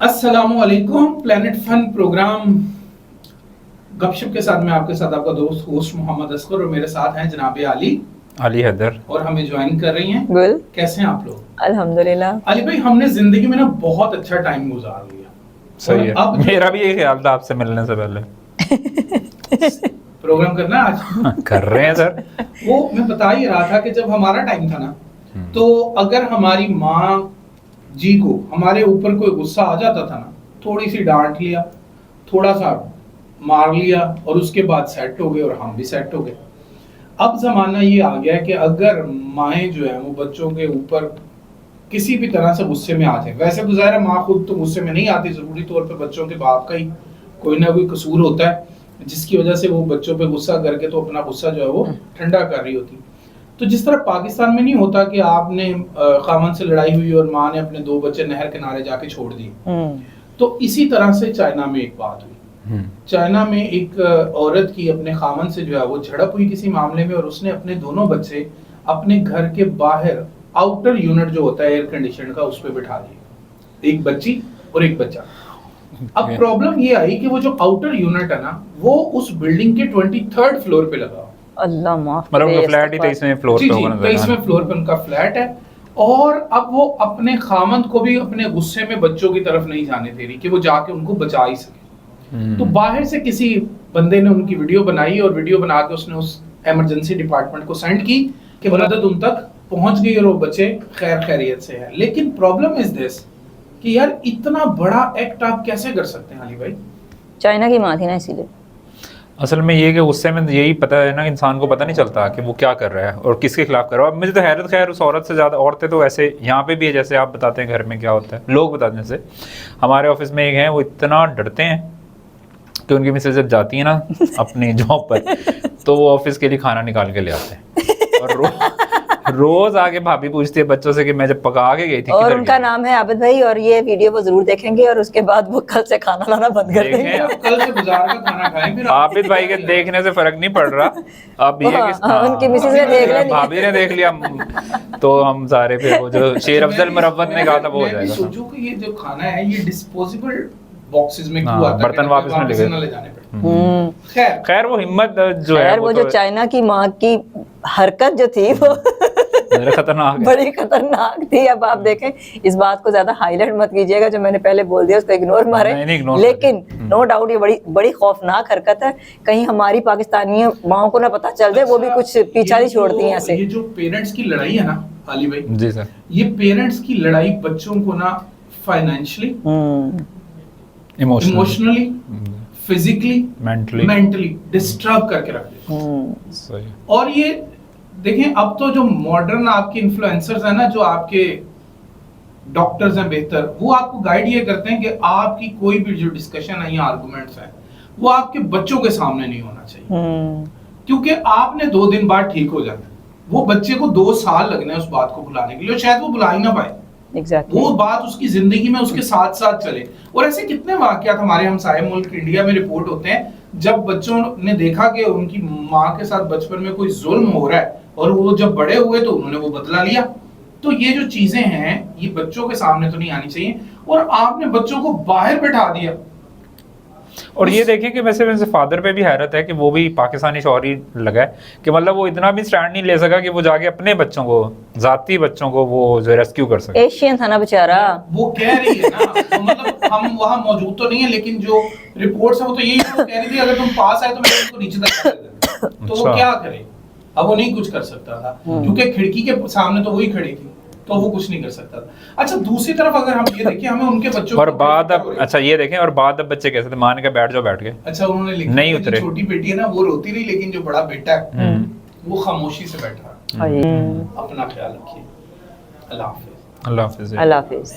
अस्सलामुअलैकुम। Planet fun programme गपशप के साथ मैं आपके साथ आपका दोस्त होस्ट मोहम्मद असगर और मेरे साथ हैं जनाब अली हैदर और हमें ज्वाइन कर रही हैं। गुल, कैसे हैं आप लोग? अल्हम्दुलिल्लाह। अली भाई, हमने जिंदगी में ना बहुत अच्छा टाइम गुजार लिया। सही है, अब मेरा भी यही ख्याल था आपसे मिलने से पहले। प्रोग्राम करना आज कर रहे हैं सर। वो मैं बता ही रहा था कि जब हमारा टाइम था ना, तो अगर हमारी माँ जी को हमारे ऊपर कोई गुस्सा आ जाता था ना, थोड़ी सी डांट लिया, थोड़ा सा मार लिया और उसके बाद सेट हो गए और हम भी सेट हो गए। अब जमाना ये आ गया है कि अगर माएँ जो है वो बच्चों के ऊपर किसी भी तरह से गुस्से में आते हैं, वैसे तो ज़ाहिर है माँ खुद तो गुस्से में नहीं आती, ज़रूरी तौर पे बच्चों के बाप का ही कोई ना कोई कसूर होता है जिसकी वजह से वो बच्चों पे गुस्सा करके तो अपना गुस्सा जो है वो ठंडा कर रही होती। तो जिस तरह पाकिस्तान में नहीं होता कि आपने खामन से लड़ाई हुई और माँ ने अपने 2 बच्चे नहर किनारे जाके छोड़ दिए, तो इसी तरह से चाइना में एक बात हुई। चाइना में एक औरत की अपने खामन से जो है वो झड़प हुई किसी मामले में और उसने अपने दोनों बच्चे अपने घर के बाहर आउटर यूनिट जो होता है एयर कंडीशन का उस पर बिठा दिए, एक बच्ची और एक बच्चा। अब प्रॉब्लम ये आई कि वो जो आउटर यूनिट है ना वो उस बिल्डिंग के 23rd फ्लोर पे लगा। अल्लाह माफ करे, मतलब फ्लैट ही 23वें फ्लोर पे होगा ना। 23वें फ्लोर पे उनका फ्लैट है और अब वो अपने खामंद को भी अपने गुस्से में बच्चों की तरफ नहीं जाने दे रही कि वो जाके उनको बचा ही सके। तो बाहर से किसी बंदे ने उनकी वीडियो बनाई और वीडियो बना के उसने उस इमरजेंसी डिपार्टमेंट को सेंड की कि मदद उन तक पहुंच गई और वो बच्चे खैर खैरियत से हैं। लेकिन प्रॉब्लम इज दिस कि यार इतना बड़ा एक्ट आप कैसे कर सकते हैं अली भाई? चाइना की माँ थी ना, इसीलिए। असल में ये कि उससे में यही पता है ना, इंसान को पता नहीं चलता कि वो क्या कर रहा है और किसके खिलाफ कर रहा है। अब मुझे तो हैरत खैर उस औरत से ज़्यादा, औरतें तो वैसे यहाँ पे भी है, जैसे आप बताते हैं घर में क्या होता है, लोग बताने से। हमारे ऑफिस में एक हैं, वो इतना डरते हैं कि उनकी मिसेज जब जाती है ना अपनी जॉब पर तो वो ऑफिस के लिए खाना निकाल के ले आते हैं और रोज आके भाभी पूछती है बच्चों से कि मैं जब पका के गई थी। और उनका नाम है आबिद भाई और ये वीडियो वो जरूर देखेंगे और उसके बाद वो कल से खाना लाना बंद कर देंगे। कल से बाजार का खाना खाएं। फिर आबिद भाई के देखने से फर्क नहीं पड़ रहा। अब ये उनकी मिसेज ने देख लिया, भाभी ने देख लिया तो हम सारे फिर वो जो शेर अफजल मुरव्वत ने कहा था वो हो जाएगा। सोचो कि ये जो खाना है ये डिस्पोजेबल बॉक्सेस में क्यों आता है, बर्तन वापस न ले जाने पड़ते। खैर वो हिम्मत जो है वो जो चाइना की माँ की हरकत जो थी वो खतरनाक, बड़ी खतरनाक थी। अब आप देखें, इस बात को ज्यादा हाईलाइट मत कीजिएगा, जो मैंने पहले बोल दिया उसको इग्नोर मारे। लेकिन नो डाउट ये बड़ी खौफनाक हरकत है। कहीं हमारी पाकिस्तानी माओं को ना पता चल जाए, वो भी कुछ पीछा नहीं छोड़ती हैं ऐसे। ये जो पेरेंट्स की लड़ाई है ना अली भाई, जी सर, ये पेरेंट्स की लड़ाई बच्चों को ना financially, emotionally, physically, mentally disturb करके रख देते हैं। और ये देखें, अब तो जो मॉडर्न आपके इन्फ्लुएंसर्स हैं ना, जो आपके डॉक्टर्स हैं बेहतर, वो आपको गाइड ये करते हैं कि आपकी कोई भी जो डिस्कशन है या आर्गुमेंट्स है वो आपके बच्चों के सामने नहीं होना चाहिए, क्योंकि आपने 2 दिन बाद ठीक हो जाना, वो बच्चे को 2 साल लगने उस बात को भुलाने के लिए और शायद वो भुला ही ना पाए। Exactly. वो बात उसकी जिंदगी में उसके साथ साथ चले। और ऐसे कितने वाकयात हमारे हमसाये मुल्क इंडिया में रिपोर्ट होते हैं जब बच्चों ने देखा कि उनकी माँ के साथ बचपन में कोई जुल्म हो रहा है और वो जब बड़े हुए तो उन्होंने वो बदला लिया। तो ये जो चीजें हैं ये बच्चों के सामने तो नहीं आनी चाहिए और आपने बच्चों को बाहर बैठा दिया। और ये देखें कि वैसे फादर पे भी हैरत है कि वो भी पाकिस्तानी शौहर ही लगा है कि मतलब वो इतना भी स्टैंड नहीं ले सका कि वो जाके अपने बच्चों को, जाती बच्चों को वो जो रेस्क्यू कर सके। एशियन था ना बेचारा। वो कह रही है ना, तो मतलब हम वहाँ मौजूद तो नहीं है, लेकिन जो रिपोर्ट्स है वो तो यही कह रही थी अगर तुम पास आए तो मैं उसको नीचे तक कर देता। तो वो क्या करे? अब वो नहीं कुछ कर सकता था क्योंकि खिड़की के सामने तो वही खड़ी थी, तो वो कुछ नहीं कर सकता था। अच्छा, दूसरी तरफ अगर हम ये देखें, हमें उनके बच्चों और बाद अब अच्छा ये देखें, और बाद अब बच्चे कैसे थे, मान के बैठ गए। अच्छा, उन्होंने लिखा नहीं उतरे, छोटी बेटी है ना वो रोती रही, लेकिन जो बड़ा बेटा है वो खामोशी से बैठा। अपना ख्याल रखिए। अल्लाह हाफिज। अल्लाह हाफिज।